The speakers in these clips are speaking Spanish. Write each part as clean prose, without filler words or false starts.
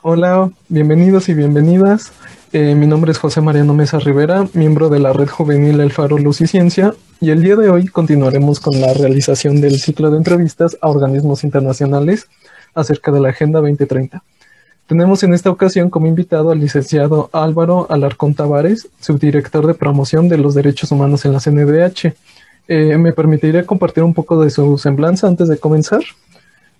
Hola, bienvenidos y bienvenidas. Mi nombre es José Mariano Mesa Rivera, miembro de la Red Juvenil El Faro Luz y Ciencia, y el día de hoy continuaremos con la realización del ciclo de entrevistas a organismos internacionales acerca de la Agenda 2030. Tenemos en esta ocasión como invitado al licenciado Álvaro Alarcón Tavares, subdirector de promoción de los derechos humanos en la CNDH. ¿Me permitiré compartir un poco de su semblanza antes de comenzar?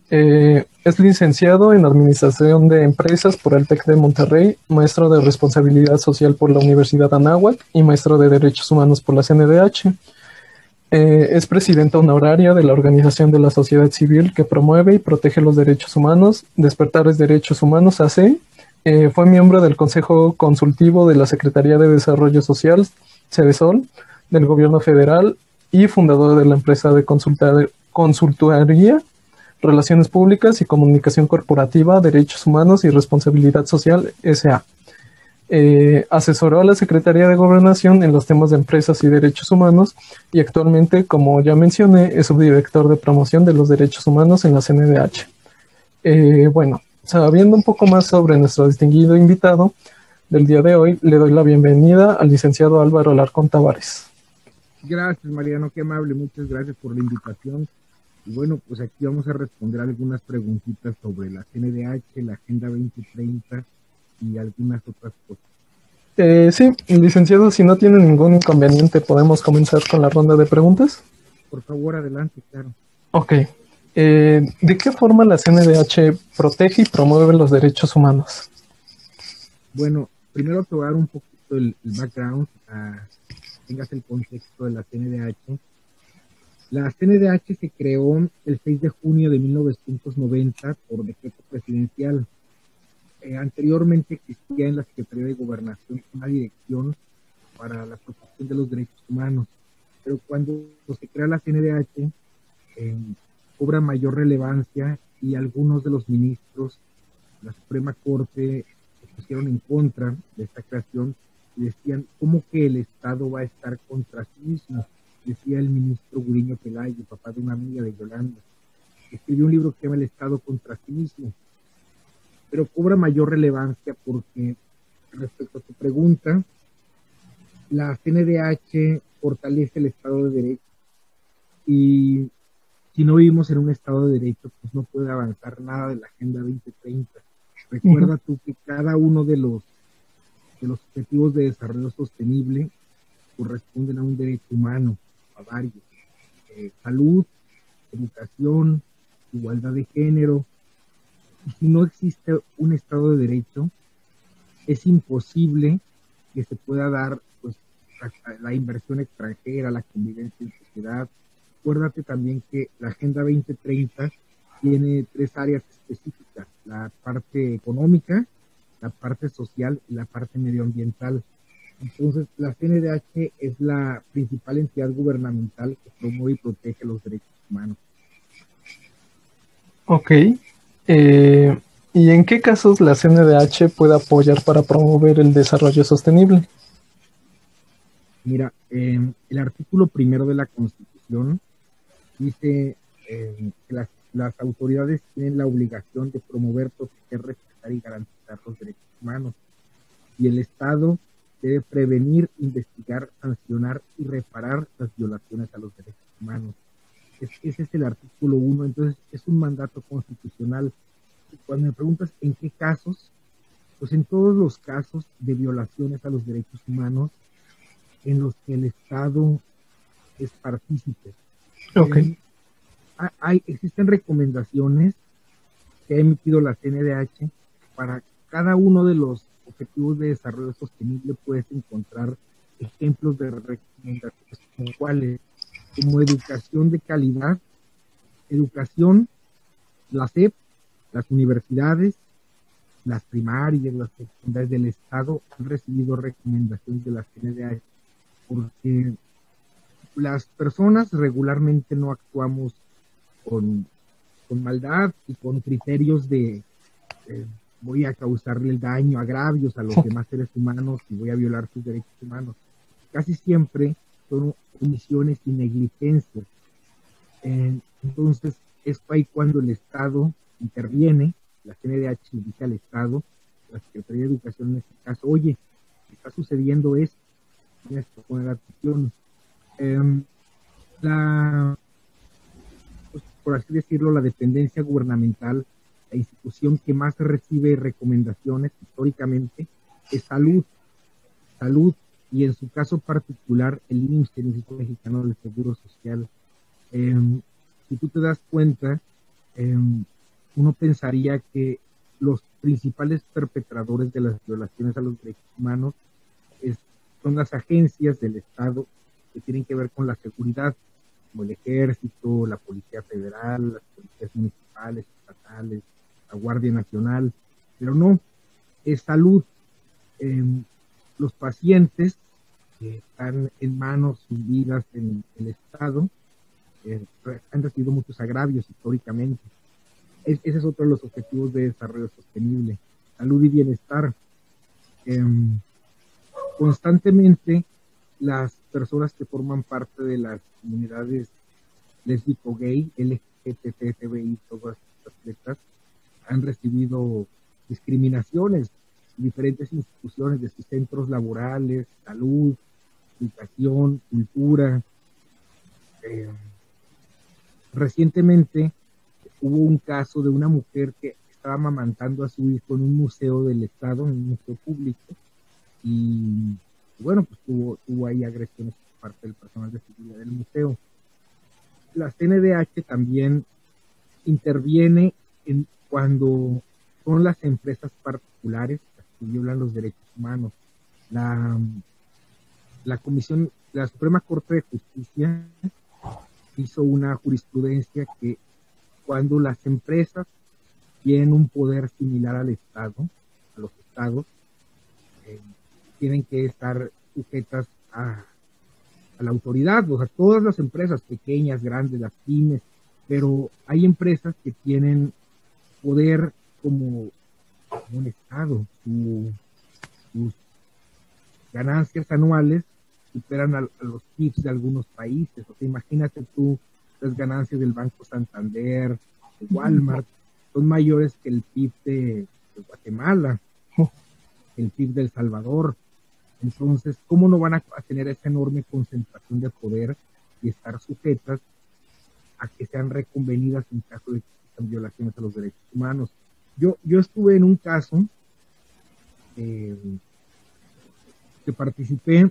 Es licenciado en Administración de Empresas por el TEC de Monterrey, maestro de Responsabilidad Social por la Universidad Anáhuac y maestro de Derechos Humanos por la CNDH. Es presidenta honoraria de la Organización de la Sociedad Civil que promueve y protege los derechos humanos, Despertares Derechos Humanos AC. Fue miembro del Consejo Consultivo de la Secretaría de Desarrollo Social, CEDESOL, del Gobierno Federal y fundador de la empresa de consultoría, Relaciones Públicas y Comunicación Corporativa, Derechos Humanos y Responsabilidad Social, S.A. Asesoró a la Secretaría de Gobernación en los temas de empresas y derechos humanos y actualmente, como ya mencioné, es subdirector de promoción de los derechos humanos en la CNDH. Bueno, sabiendo un poco más sobre nuestro distinguido invitado del día de hoy, le doy la bienvenida al licenciado Álvaro Alarcón Tavares. Gracias, Mariano, qué amable, muchas gracias por la invitación. Y bueno, pues aquí vamos a responder algunas preguntitas sobre la CNDH, la Agenda 2030 y algunas otras cosas. Sí, licenciado, si no tiene ningún inconveniente, podemos comenzar con la ronda de preguntas. Por favor, adelante, claro. Ok. ¿De qué forma la CNDH protege y promueve los derechos humanos? Bueno, primero te voy a dar un poquito el background, tengas el contexto de la CNDH. La CNDH se creó el 6 de junio de 1990 por decreto presidencial. Anteriormente existía en la Secretaría de Gobernación una dirección para la protección de los derechos humanos, pero cuando se crea la CNDH eh, cobra mayor relevancia y algunos de los ministros de la Suprema Corte se pusieron en contra de esta creación y decían, ¿cómo que el Estado va a estar contra sí mismo? Decía el ministro Guriño Pelayo, papá de una amiga de Yolanda. Escribió un libro que se llama El Estado contra sí mismo, pero cobra mayor relevancia porque, respecto a tu pregunta, la CNDH fortalece el Estado de Derecho y si no vivimos en un Estado de Derecho, pues no puede avanzar nada de la Agenda 2030. Recuerda tú que cada uno de los objetivos de desarrollo sostenible corresponden a un derecho humano, a varios. Salud, educación, igualdad de género. Y si no existe un Estado de Derecho, es imposible que se pueda dar pues, la inversión extranjera, la convivencia en sociedad. Acuérdate también que la Agenda 2030 tiene tres áreas específicas, la parte económica, la parte social y la parte medioambiental. Entonces, la CNDH es la principal entidad gubernamental que promueve y protege los derechos humanos. Ok. ¿Y en qué casos la CNDH puede apoyar para promover el desarrollo sostenible? Mira, el artículo primero de la Constitución dice que las autoridades tienen la obligación de promover, proteger, respetar y garantizar los derechos humanos. Y el Estado debe prevenir, investigar, sancionar y reparar las violaciones a los derechos humanos. Ese es el artículo 1, entonces es un mandato constitucional. Y cuando me preguntas en qué casos, pues en todos los casos de violaciones a los derechos humanos en los que el Estado es partícipe. Ok. Eh, existen recomendaciones que ha emitido la CNDH para cada uno de los objetivos de desarrollo sostenible. Puedes encontrar ejemplos de recomendaciones puntuales como educación de calidad, educación, la SEP, las universidades, las primarias, las secundarias del Estado han recibido recomendaciones de la CNDH porque las personas regularmente no actuamos con, con maldad y con criterios de voy a causarle el daño, agravios a los demás seres humanos y voy a violar sus derechos humanos. Casi siempre son omisiones y negligencias. Entonces, es ahí cuando el Estado interviene la CNDH le dice al Estado, la Secretaría de Educación en este caso, oye, está sucediendo esto, tienes que poner atención. Pues, por así decirlo, la dependencia gubernamental, la institución que más recibe recomendaciones históricamente es salud, y en su caso particular el IMSS, el Instituto Mexicano del Seguro Social. Si tú te das cuenta, uno pensaría que los principales perpetradores de las violaciones a los derechos humanos son las agencias del Estado que tienen que ver con la seguridad, como el Ejército, la Policía Federal, las policías municipales, estatales, la Guardia Nacional, pero no, es salud. Los pacientes que están en manos hundidas en el Estado han recibido muchos agravios históricamente. Ese es otro de los objetivos de desarrollo sostenible, salud y bienestar. Constantemente las personas que forman parte de las comunidades lésbico-gay, LGBTI, todas estas letras, han recibido discriminaciones en diferentes instituciones, desde centros laborales, salud, educación, cultura. Recientemente hubo un caso de una mujer que estaba amamantando a su hijo en un museo del Estado, en un museo público, y bueno, pues tuvo ahí agresiones por parte del personal de seguridad del museo. La CNDH también interviene cuando son las empresas particulares las que violan los derechos humanos. La Suprema Corte de Justicia hizo una jurisprudencia que cuando las empresas tienen un poder similar al Estado, a los estados, tienen que estar sujetas a la autoridad, o sea, todas las empresas, pequeñas, grandes, las pymes, pero hay empresas que tienen poder como un Estado, sus ganancias anuales superan a los PIBs de algunos países. O sea, imagínate tú, las ganancias del Banco Santander, de Walmart, son mayores que el PIB de Guatemala, el PIB de El Salvador. Entonces, ¿cómo no van a tener esa enorme concentración de poder y estar sujetas a que sean reconvenidas en caso de que existan violaciones a los derechos humanos? Yo estuve en un caso que participé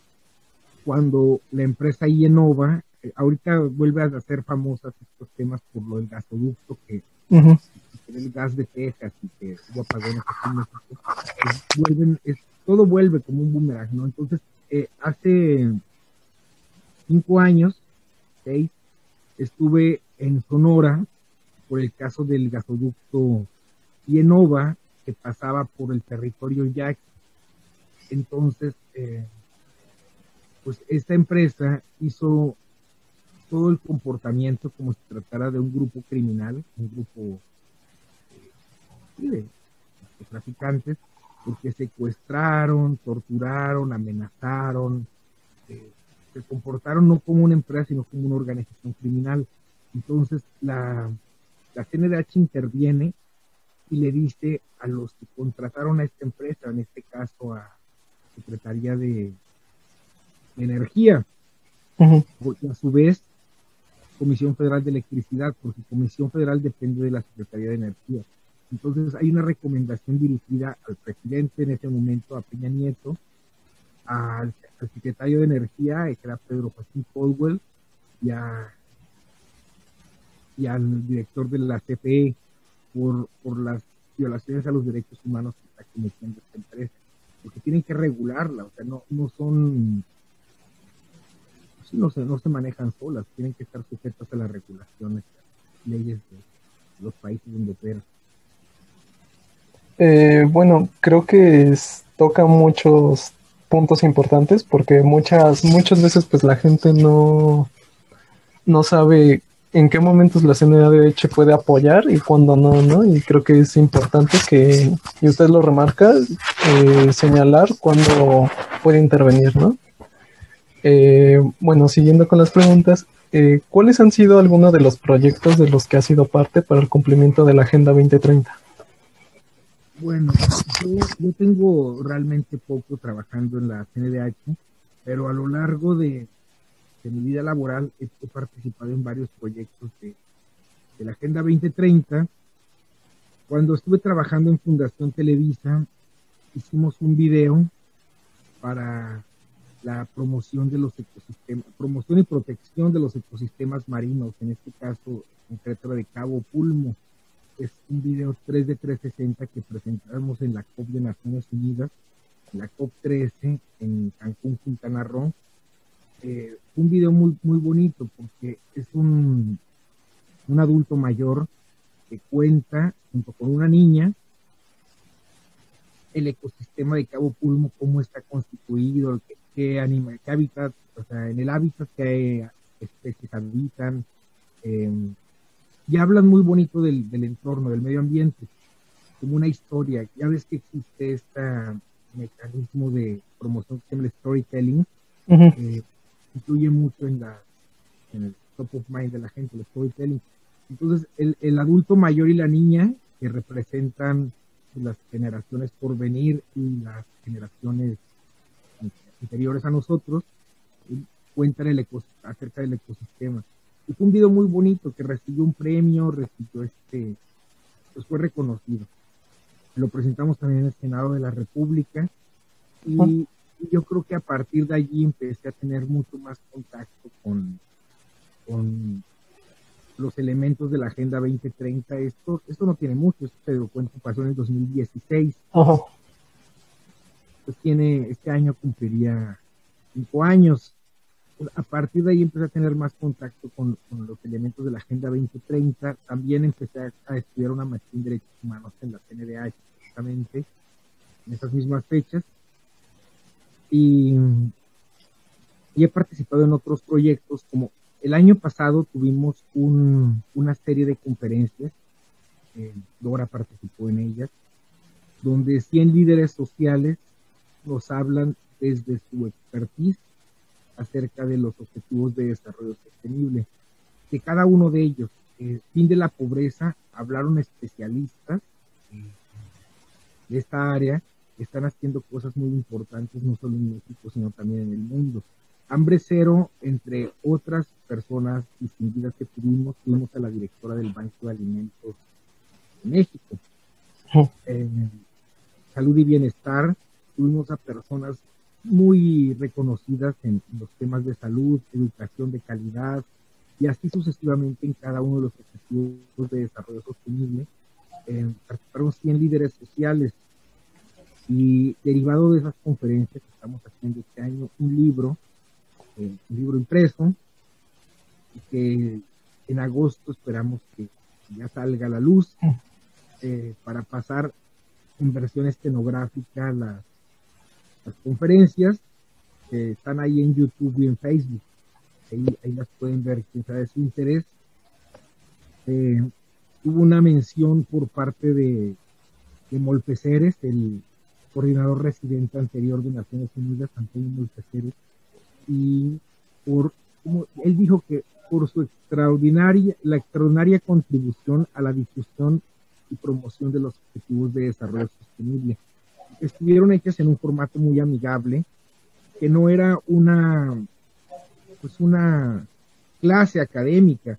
cuando la empresa IEnova, ahorita vuelve a hacer famosas estos temas por lo del gasoducto, que el gas de Texas y que hubo apagones aquí en México, todo vuelve como un boomerang, ¿no? Entonces, hace 5 años, 6, estuve en Sonora por el caso del gasoducto IEnova que pasaba por el territorio Yaqui. Entonces, pues esta empresa hizo todo el comportamiento como si tratara de un grupo criminal, un grupo de traficantes, porque secuestraron, torturaron, amenazaron, se comportaron no como una empresa, sino como una organización criminal. Entonces, la CNDH interviene y le dice a los que contrataron a esta empresa, en este caso a Secretaría de Energía, porque a su vez Comisión Federal de Electricidad, porque Comisión Federal depende de la Secretaría de Energía. Entonces hay una recomendación dirigida al presidente en ese momento, a Peña Nieto, al secretario de Energía, que era Pedro Joaquín Caldwell, y al director de la CFE por las violaciones a los derechos humanos que está cometiendo esta empresa, porque tienen que regularla, o sea, no se manejan solas, tienen que estar sujetas a las regulaciones, leyes de los países donde operan. Bueno, creo que toca muchos puntos importantes porque muchas veces pues la gente no sabe en qué momentos la CNDH puede apoyar y cuándo no, y creo que es importante que, y usted lo remarca, señalar cuándo puede intervenir, ¿no? Bueno, siguiendo con las preguntas, ¿cuáles han sido algunos de los proyectos de los que ha sido parte para el cumplimiento de la Agenda 2030? Bueno, yo tengo realmente poco trabajando en la CNDH, pero a lo largo de mi vida laboral he participado en varios proyectos de la Agenda 2030. Cuando estuve trabajando en Fundación Televisa, hicimos un video para la promoción de los ecosistemas, promoción y protección de los ecosistemas marinos, en este caso concreto de Cabo Pulmo. Es un video 3 de 360 que presentamos en la COP de Naciones Unidas, en la COP 13 en Cancún, Quintana Roo. Un video muy, muy bonito porque es un adulto mayor que cuenta junto con una niña el ecosistema de Cabo Pulmo, cómo está constituido, qué hábitat, o sea, en el hábitat qué especies habitan, y hablan muy bonito del entorno, del medio ambiente, como una historia. Ya ves que existe este mecanismo de promoción que se llama el storytelling, influye mucho en el top of mind de la gente, el storytelling. Entonces, el adulto mayor y la niña, que representan las generaciones por venir y las generaciones anteriores a nosotros, cuentan acerca del ecosistema. Y fue un video muy bonito que recibió un premio, pues fue reconocido. Lo presentamos también en el Senado de la República y yo creo que a partir de allí empecé a tener mucho más contacto con los elementos de la Agenda 2030. Esto no tiene mucho, esto te lo cuento, pasó en el 2016. Pues este año cumpliría 5 años. A partir de ahí empecé a tener más contacto con los elementos de la Agenda 2030. También empecé a estudiar una maestría en Derechos Humanos en la CNDH, justamente en esas mismas fechas. Y he participado en otros proyectos, como el año pasado tuvimos una serie de conferencias, Dora participó en ellas, donde 100 líderes sociales nos hablan desde su expertise acerca de los objetivos de desarrollo sostenible. De cada uno de ellos, fin de la pobreza, hablaron especialistas de esta área que están haciendo cosas muy importantes, no solo en México, sino también en el mundo. Hambre Cero, entre otras personas distinguidas que tuvimos a la directora del Banco de Alimentos de México. Salud y Bienestar, tuvimos a personas muy reconocidas en los temas de salud, educación de calidad, y así sucesivamente en cada uno de los objetivos de desarrollo sostenible. Participaron 100 líderes sociales, y derivado de esas conferencias estamos haciendo este año un libro impreso, y que en agosto esperamos que ya salga a la luz, para pasar en versión estenográfica las conferencias que están ahí en YouTube y en Facebook. Ahí las pueden ver, quien sabe su interés. Hubo una mención por parte de Molpeceres, el coordinador residente anterior de Naciones Unidas, Antonio Molpeceres, y como él dijo, que por su extraordinaria contribución a la difusión y promoción de los objetivos de desarrollo sostenible. Estuvieron hechas en un formato muy amigable, que no era una clase académica,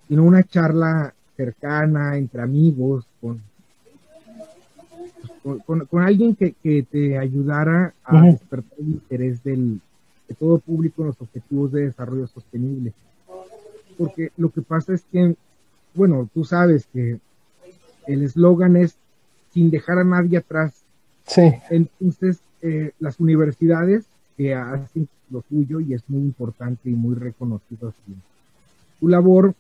sino una charla cercana entre amigos, con alguien que te ayudara a despertar el interés de todo público en los objetivos de desarrollo sostenible. Porque lo que pasa es que, bueno, tú sabes que el eslogan es sin dejar a nadie atrás. Sí. Entonces, las universidades que hacen lo suyo, y es muy importante y muy reconocido así, su labor,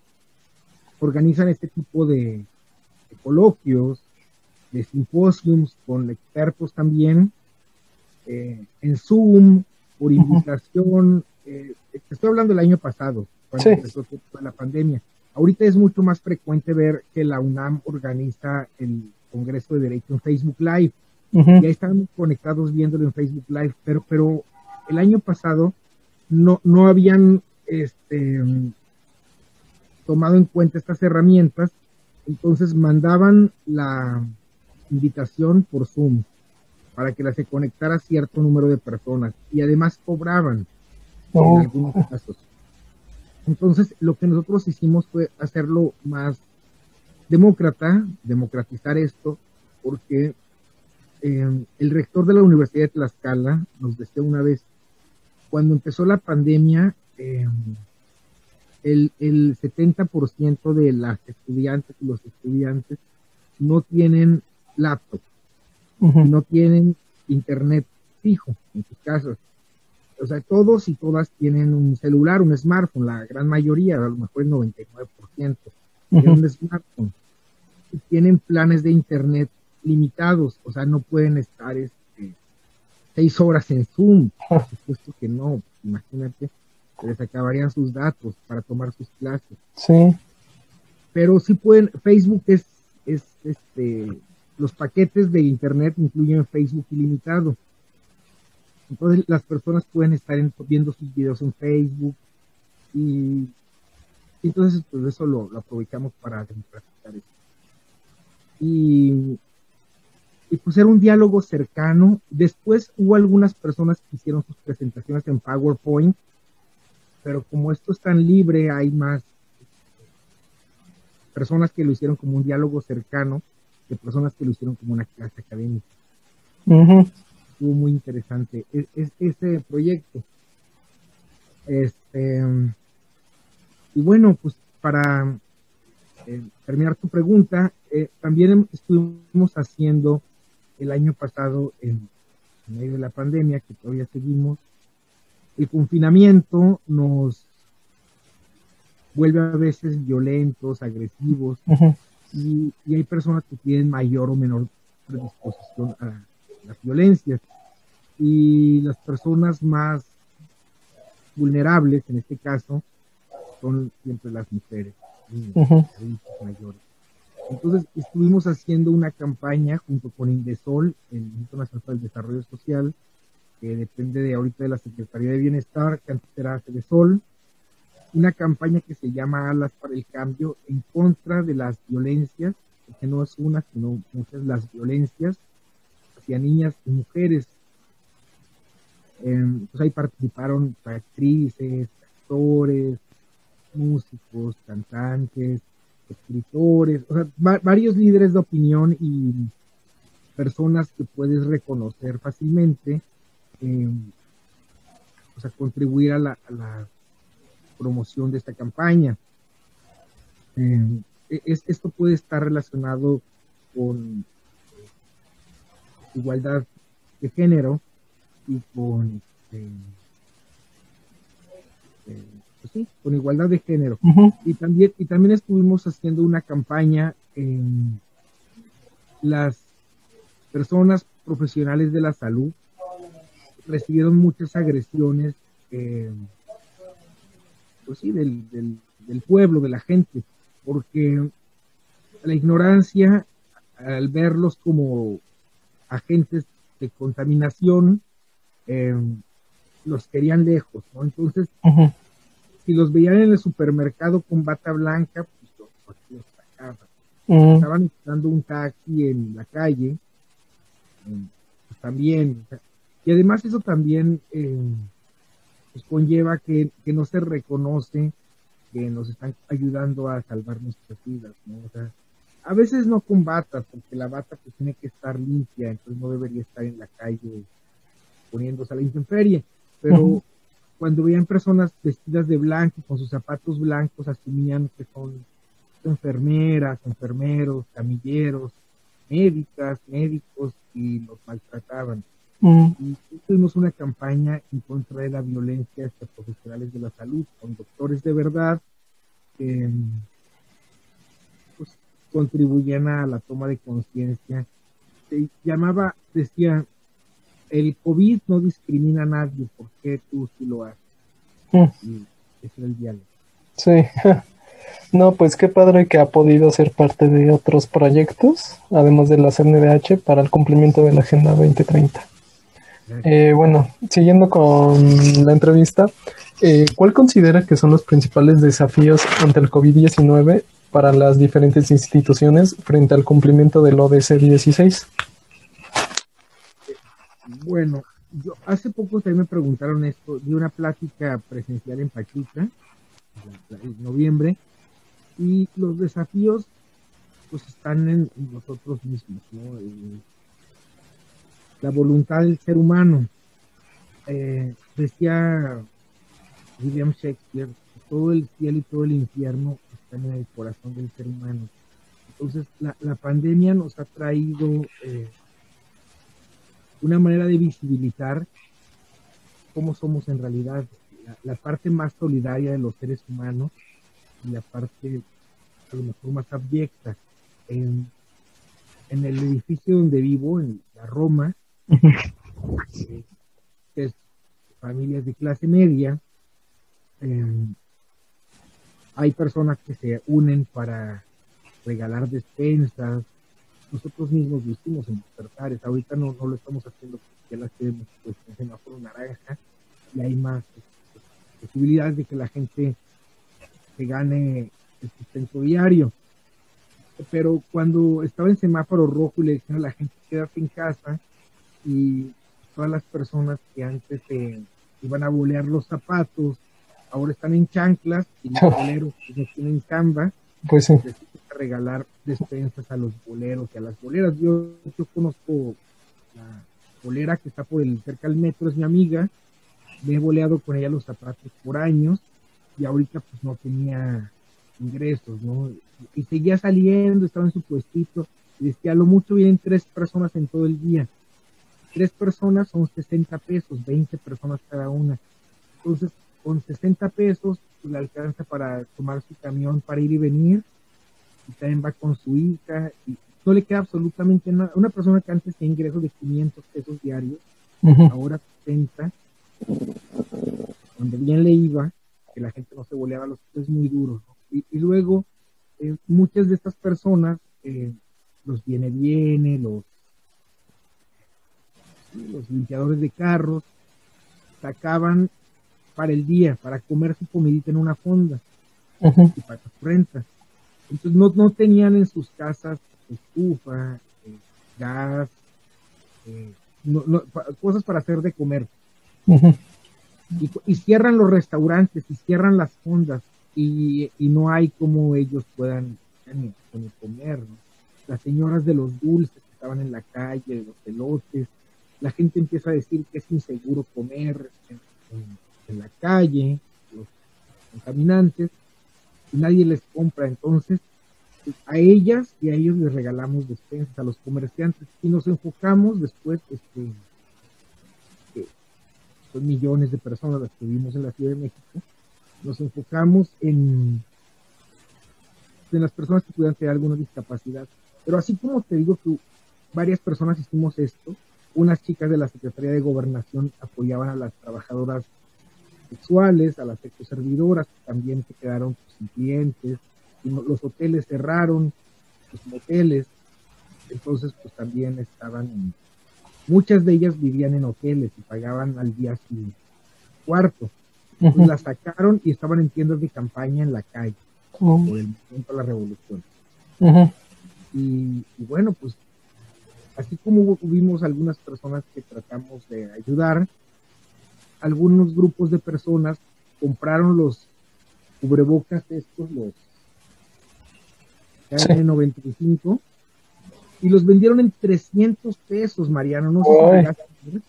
organizan este tipo de coloquios, de simposiums con expertos también, en Zoom, por invitación. Estoy hablando del año pasado, cuando empezó toda la pandemia. Ahorita es mucho más frecuente ver que la UNAM organiza el Congreso de Derecho en Facebook Live. Ya están conectados viéndolo en Facebook Live, pero el año pasado no habían tomado en cuenta estas herramientas. Entonces mandaban invitación por Zoom para que se conectara cierto número de personas y además cobraban en algunos casos. Entonces, lo que nosotros hicimos fue hacerlo más democratizar esto, porque el rector de la Universidad de Tlaxcala nos decía una vez, cuando empezó la pandemia, el 70% de las estudiantes y los estudiantes no tienen laptop, no tienen internet fijo en sus casas. O sea, todos y todas tienen un celular, un smartphone, la gran mayoría, a lo mejor el 99%, tienen un smartphone. Y tienen planes de internet limitados, o sea, no pueden estar 6 horas en Zoom, por supuesto que no, imagínate, se les acabarían sus datos para tomar sus clases. Sí. Pero sí pueden, Facebook los paquetes de internet incluyen Facebook ilimitado. Entonces las personas pueden estar viendo sus videos en Facebook y entonces pues eso lo aprovechamos para democratizar esto. Y pues era un diálogo cercano. Después hubo algunas personas que hicieron sus presentaciones en PowerPoint, pero como esto es tan libre, hay más personas que lo hicieron como un diálogo cercano que personas que lo hicieron como una clase académica. Estuvo muy interesante ese proyecto. Y bueno, pues para terminar tu pregunta, también estuvimos haciendo el año pasado, en medio de la pandemia, que todavía seguimos, el confinamiento nos vuelve a veces violentos, agresivos, y hay personas que tienen mayor o menor predisposición a las violencias. Y las personas más vulnerables, en este caso, son siempre las mujeres, adultos mayores. Entonces estuvimos haciendo una campaña junto con Indesol, el Instituto Nacional para el Desarrollo Social, que depende de ahorita de la Secretaría de Bienestar, que antes era Sedesol, una campaña que se llama Alas para el Cambio, en contra de las violencias, porque no es una, sino muchas las violencias hacia niñas y mujeres. Pues ahí participaron actrices, actores, músicos, cantantes, escritores, o sea, varios líderes de opinión y personas que puedes reconocer fácilmente, o sea, contribuir a la promoción de esta campaña. Esto puede estar relacionado con igualdad de género y con pues sí, con igualdad de género. Y también estuvimos haciendo una campaña en las personas profesionales de la salud recibieron muchas agresiones pues sí, del pueblo, de la gente, porque la ignorancia, al verlos como agentes de contaminación, los querían lejos, ¿no? Entonces, si los veían en el supermercado con bata blanca, pues los sacaban. Estaban esperando un taxi en la calle, pues también. Y además eso también pues conlleva que no se reconoce que nos están ayudando a salvar nuestras vidas, ¿no? O sea, a veces no con batas, porque la bata pues tiene que estar limpia, entonces no debería estar en la calle poniéndose a la intemperie, pero cuando veían personas vestidas de blanco, con sus zapatos blancos, asumían que son enfermeras, enfermeros, camilleros, médicas, médicos, y los maltrataban. Y tuvimos una campaña en contra de la violencia hacia profesionales de la salud, con doctores de verdad, que pues, contribuían a la toma de conciencia. Se llamaba, decía, el COVID no discrimina a nadie, ¿por qué tú sí lo haces? Y ese era el diálogo. Sí, no, pues qué padre que ha podido ser parte de otros proyectos, además de la CNDH, para el cumplimiento de la Agenda 2030. Bueno, siguiendo con la entrevista, ¿cuál considera que son los principales desafíos ante el COVID-19 para las diferentes instituciones frente al cumplimiento del ODS 16? Bueno, yo hace poco también me preguntaron esto, di una plática presencial en Pachuca, en noviembre, y los desafíos pues están en nosotros mismos, ¿no? La voluntad del ser humano. Decía William Shakespeare, todo el cielo y todo el infierno están en el corazón del ser humano. Entonces, la pandemia nos ha traído una manera de visibilizar cómo somos en realidad, la parte más solidaria de los seres humanos y la parte a lo mejor más abyecta. En el edificio donde vivo, en la Roma, que es familias de clase media, hay personas que se unen para regalar despensas. Nosotros mismos lo hicimos en despertares. Ahorita no lo estamos haciendo porque ya las tenemos pues, en semáforo naranja y hay más posibilidades de que la gente se gane el sustento diario. Pero cuando estaba en semáforo rojo y le decían a la gente quédate en casa, y todas las personas que antes iban a bolear los zapatos ahora están en chanclas y los boleros que no tienen Canva, Pues sí. les regalar despensas a los boleros y a las boleras. Yo conozco la bolera que está cerca del metro, es mi amiga, me he boleado con ella los zapatos por años y ahorita pues no tenía ingresos, ¿no? Y seguía saliendo, estaba en su puestito y decía, a lo mucho vienen 3 personas en todo el día. 3 personas son 60 pesos, 20 personas cada una. Entonces, con 60 pesos pues, le alcanza para tomar su camión para ir y venir, y también va con su hija, y no le queda absolutamente nada. Una persona que antes tenía ingresos de 500 pesos diarios, ahora 60, donde bien le iba, que la gente no se boleaba los pies, es muy duro, ¿no? Y luego, muchas de estas personas, los viene, los limpiadores de carros, sacaban para el día, para comer su comidita en una fonda y para su renta. Entonces no tenían en sus casas estufa, gas, cosas para hacer de comer. Y cierran los restaurantes y cierran las fondas y no hay como ellos puedan ni comer, ¿no? Las señoras de los dulces que estaban en la calle, los elotes, la gente empieza a decir que es inseguro comer en la calle, los contaminantes, y nadie les compra. Entonces, a ellas y a ellos les regalamos despensas, a los comerciantes, y nos enfocamos después, que son millones de personas las que vivimos en la Ciudad de México, nos enfocamos en las personas que pudieran tener alguna discapacidad. Pero así como te digo que varias personas hicimos esto, unas chicas de la Secretaría de Gobernación apoyaban a las trabajadoras sexuales, a las sexoservidoras, que también se quedaron pues, sin clientes, y los hoteles cerraron, los moteles, entonces pues también estaban, muchas de ellas vivían en hoteles y pagaban al día su cuarto, entonces las sacaron y estaban en tiendas de campaña en la calle, por el movimiento de la revolución. Y bueno, pues así como hubimos algunas personas que tratamos de ayudar, algunos grupos de personas compraron los cubrebocas estos, los KN95, y los vendieron en 300 pesos, Mariano, no sé si llegaste a ver.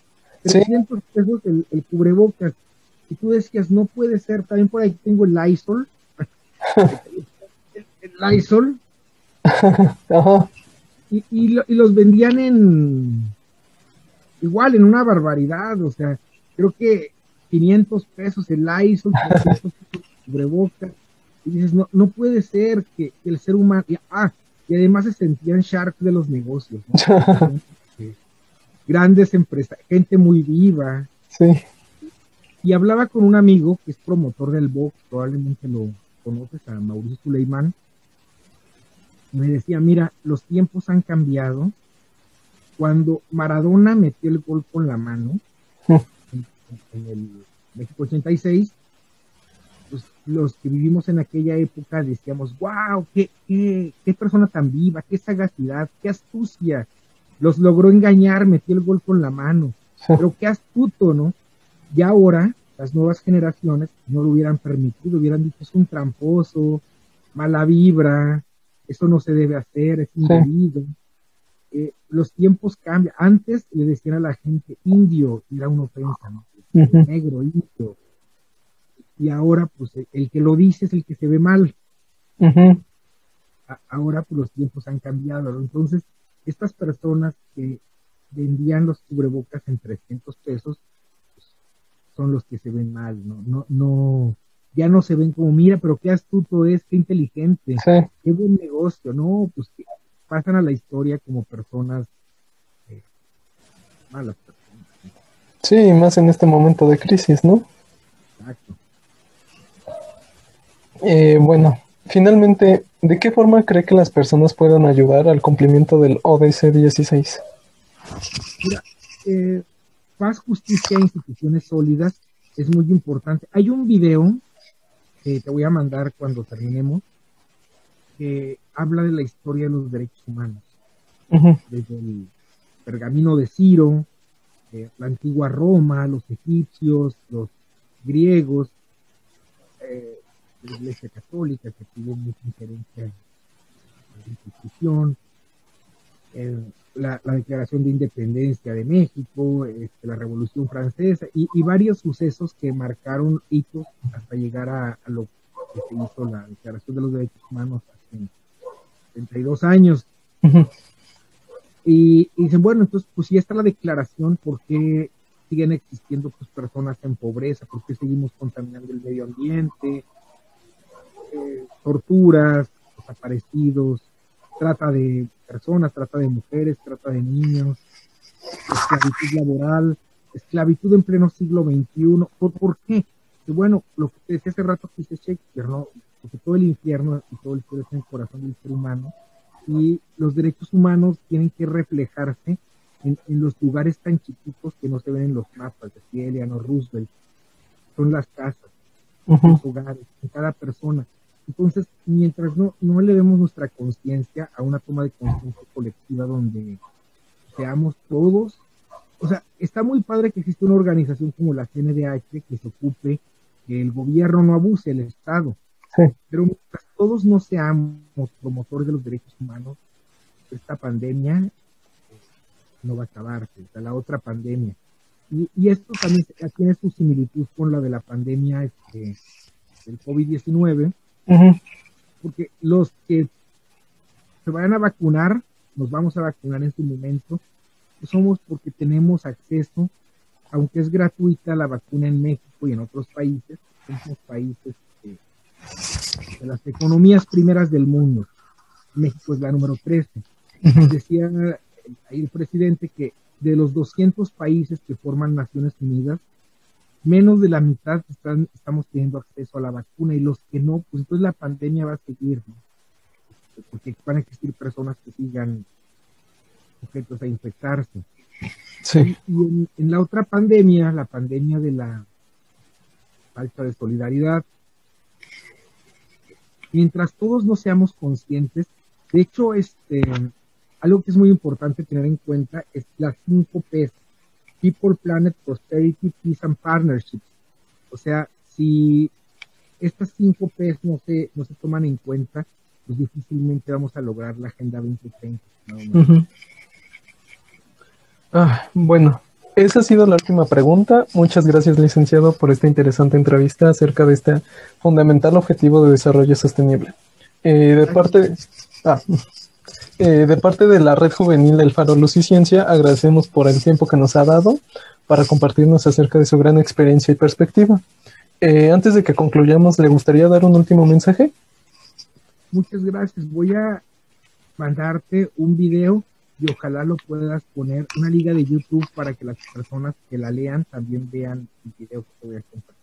300 pesos el cubrebocas, y tú decías, no puede ser, también por ahí tengo el Lysol, el Lysol, y los vendían igual en una barbaridad, o sea, creo que 500 pesos el Lysol, 300 pesos el cubrebocas, y dices, no puede ser que el ser humano, y además se sentían sharks de los negocios, ¿no? Grandes empresas, gente muy viva. Sí. Y hablaba con un amigo que es promotor del box, probablemente lo conoces, a Mauricio Suleimán, y me decía, mira, los tiempos han cambiado. Cuando Maradona metió el gol con la mano en el México 86, pues los que vivimos en aquella época decíamos, wow, qué persona tan viva, qué sagacidad, qué astucia, los logró engañar, metió el gol con la mano, pero qué astuto, ¿no? Y ahora las nuevas generaciones no lo hubieran permitido, hubieran dicho es un tramposo, mala vibra, eso no se debe hacer, es indebido. Los tiempos cambian. Antes le decían a la gente indio, era una ofensa, ¿no? Negro, indio. Y ahora, pues, el que lo dice es el que se ve mal. Ahora, pues, los tiempos han cambiado, ¿no? Entonces, estas personas que vendían los cubrebocas en 300 pesos, pues, son los que se ven mal, ¿no? Ya no se ven como, mira, pero qué astuto es, qué inteligente, qué buen negocio, ¿no? Pues pasan a la historia como personas malas personas, ¿no? Sí, más en este momento de crisis, ¿no? Exacto. Bueno, finalmente, ¿de qué forma cree que las personas puedan ayudar al cumplimiento del ODS 16? Mira, paz, justicia e instituciones sólidas es muy importante. Hay un video que te voy a mandar cuando terminemos que habla de la historia de los derechos humanos. Desde el pergamino de Ciro, la antigua Roma, los egipcios, los griegos, la Iglesia Católica, que tuvo mucha injerencia en la Constitución, la Declaración de Independencia de México, la Revolución Francesa y varios sucesos que marcaron hitos hasta llegar a lo que se hizo la Declaración de los Derechos Humanos hace 32 años. Y dicen, bueno, entonces, pues si está la declaración, ¿por qué siguen existiendo pues, personas en pobreza? ¿Por qué seguimos contaminando el medio ambiente? Torturas, desaparecidos, trata de personas, trata de mujeres, trata de niños, esclavitud laboral, esclavitud en pleno siglo XXI. ¿Por qué? Que bueno, lo que te decía hace rato que dice Shakespeare, ¿no? Porque todo el infierno y todo el cielo está en el corazón del ser humano, y los derechos humanos tienen que reflejarse en los lugares tan chiquitos que no se ven en los mapas, decía Eleanor Roosevelt. Son las casas, los hogares, en cada persona. Entonces, mientras no elevemos nuestra conciencia a una toma de conciencia colectiva donde seamos todos, o sea, está muy padre que existe una organización como la CNDH que se ocupe que el gobierno no abuse, el Estado, pero mientras todos no seamos promotores de los derechos humanos, esta pandemia no va a acabarse, está la otra pandemia. Y esto también tiene su similitud con la de la pandemia del COVID-19, porque los que se vayan a vacunar, nos vamos a vacunar en su momento, pues somos porque tenemos acceso, aunque es gratuita la vacuna en México y en otros países, somos países de las economías primeras del mundo. México es la número 13. Decía ahí el presidente que de los 200 países que forman Naciones Unidas, menos de la mitad estamos teniendo acceso a la vacuna, y los que no, pues entonces la pandemia va a seguir, ¿no? Porque van a existir personas que sigan sujetos a infectarse. Sí. Y en la otra pandemia, la pandemia de la falta de solidaridad, mientras todos no seamos conscientes, de hecho, algo que es muy importante tener en cuenta es las 5 P's: People, Planet, Prosperity, Peace and Partnerships. O sea, si estas 5 P's no se toman en cuenta, pues difícilmente vamos a lograr la Agenda 2030. Bueno, esa ha sido la última pregunta. Muchas gracias, licenciado, por esta interesante entrevista acerca de este fundamental objetivo de desarrollo sostenible. De parte de la Red Juvenil del Faro Luz y Ciencia, agradecemos por el tiempo que nos ha dado para compartirnos acerca de su gran experiencia y perspectiva. Antes de que concluyamos, ¿le gustaría dar un último mensaje? Muchas gracias. Voy a mandarte un video y ojalá lo puedas poner, una liga de YouTube, para que las personas que la lean también vean el video que te voy a compartir.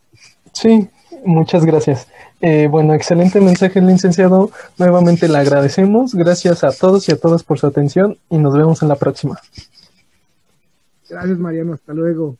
Sí, muchas gracias. Bueno, excelente mensaje, licenciado. Nuevamente le agradecemos. Gracias a todos y a todas por su atención y nos vemos en la próxima. Gracias, Mariano. Hasta luego.